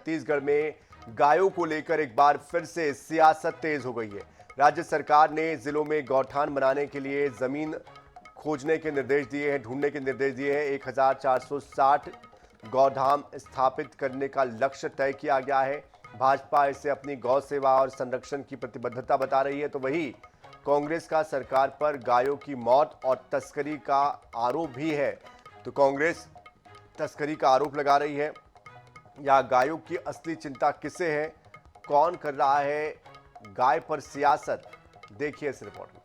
छत्तीसगढ़ में गायों को लेकर एक बार फिर से सियासत तेज हो गई है। राज्य सरकार ने जिलों में गौठान बनाने के लिए जमीन खोजने के निर्देश दिए हैं, ढूंढने के निर्देश दिए हैं। 1460 गौधाम स्थापित करने का लक्ष्य तय किया गया है। भाजपा इसे अपनी गौ सेवा और संरक्षण की प्रतिबद्धता बता रही है, तो वही कांग्रेस का सरकार पर गायों की मौत और तस्करी का आरोप भी है। तो कांग्रेस तस्करी का आरोप लगा रही है, या गायों की असली चिंता किसे है, कौन कर रहा है गाय पर सियासत, देखिए इस रिपोर्ट में।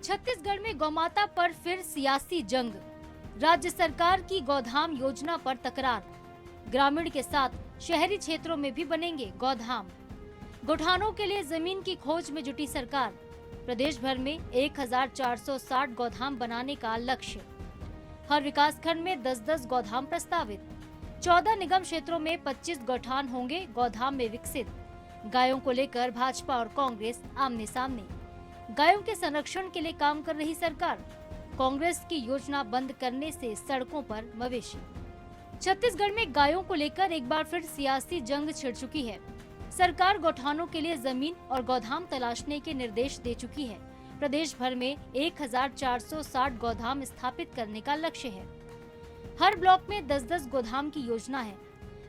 छत्तीसगढ़ में गौमाता पर फिर सियासी जंग। राज्य सरकार की गौधाम योजना पर तकरार। ग्रामीण के साथ शहरी क्षेत्रों में भी बनेंगे गौधाम। गौठानों के लिए जमीन की खोज में जुटी सरकार। प्रदेश भर में 1460 गौधाम बनाने का लक्ष्य। हर विकासखंड में 10-10 गौधाम प्रस्तावित। 14 निगम क्षेत्रों में 25 गौठान होंगे गौधाम में विकसित। गायों को लेकर भाजपा और कांग्रेस आमने सामने। गायों के संरक्षण के लिए काम कर रही सरकार। कांग्रेस की योजना बंद करने से सड़कों पर मवेशी। छत्तीसगढ़ में गायों को लेकर एक बार फिर सियासी जंग छिड़ चुकी है। सरकार गौठानों के लिए जमीन और गौधाम तलाशने के निर्देश दे चुकी है। प्रदेश भर में 1460 गौधाम स्थापित करने का लक्ष्य है। हर ब्लॉक में 10-10 गौधाम की योजना है।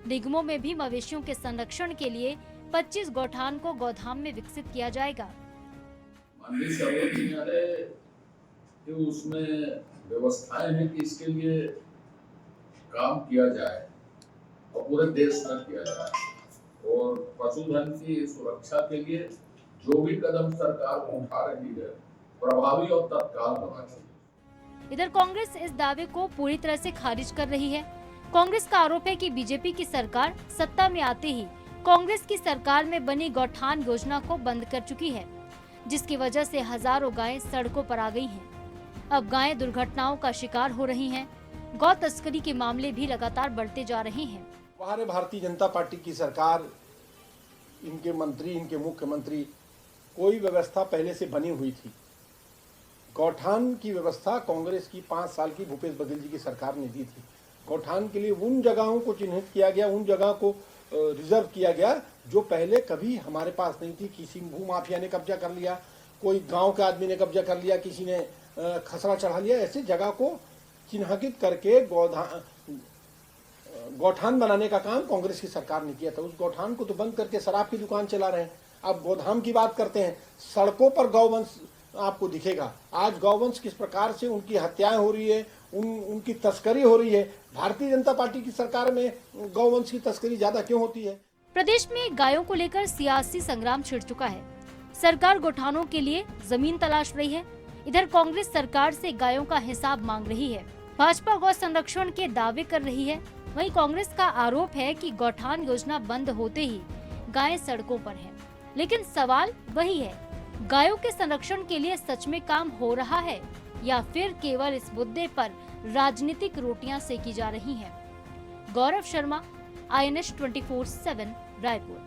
निगमों में भी मवेशियों के संरक्षण के लिए 25 गौठान को गौधाम में विकसित किया जाएगा। जो उसमें व्यवस्थाएं हैं कि इसके लिए काम किया जाए और पूरे देश में किया जाए, और पशुधन की सुरक्षा के लिए जो भी कदम सरकार उठा रही है प्रभावी और तत्काल होना चाहिए। इधर कांग्रेस इस दावे को पूरी तरह से खारिज कर रही है। कांग्रेस का आरोप है कि बीजेपी की सरकार सत्ता में आते ही कांग्रेस की सरकार में बनी गौठान योजना को बंद कर चुकी है, जिसकी वजह से हजारों गायें सड़कों पर आ गई हैं। अब गायें दुर्घटनाओं का शिकार हो रही हैं। गौ तस्करी के मामले भी लगातार बढ़ते जा रहे हैं। हमारे भारतीय जनता पार्टी की सरकार, इनके मंत्री, इनके मुख्यमंत्री, कोई व्यवस्था पहले से बनी हुई थी। गौठान की व्यवस्था कांग्रेस की 5 साल की भूपेश बघेल जी की सरकार ने दी थी। गौठान के लिए उन जगहों को चिन्हित किया गया, उन जगह को रिजर्व किया गया जो पहले कभी हमारे पास नहीं थी। किसी भूमाफिया ने कब्जा कर लिया, कोई गांव के आदमी ने कब्जा कर लिया, किसी ने खसरा चढ़ा लिया। ऐसे जगह को चिन्हित करके गौठान बनाने का काम कांग्रेस की सरकार ने किया था। उस गौठान को तो बंद करके शराब की दुकान चला रहे हैं। अब गौधाम की बात करते हैं। सड़कों पर गौवंश आपको दिखेगा। आज गौवंश किस प्रकार से उनकी हत्याएं हो रही है, उनकी तस्करी हो रही है। भारतीय जनता पार्टी की सरकार में गौवंश की तस्करी ज्यादा क्यों होती है? प्रदेश में गायों को लेकर सियासी संग्राम छिड़ चुका है। सरकार गौठानों के लिए जमीन तलाश रही है। इधर कांग्रेस सरकार से गायों का हिसाब मांग रही है। भाजपा गौ संरक्षण के दावे कर रही है। वहीं कांग्रेस का आरोप है कि गौठान योजना बंद होते ही गायें सड़कों पर हैं। लेकिन सवाल वही है, गायों के संरक्षण के लिए सच में काम हो रहा है या फिर केवल इस मुद्दे पर राजनीतिक रोटियां सेकी जा रही हैं? गौरव शर्मा, INS 24/7 रायपुर।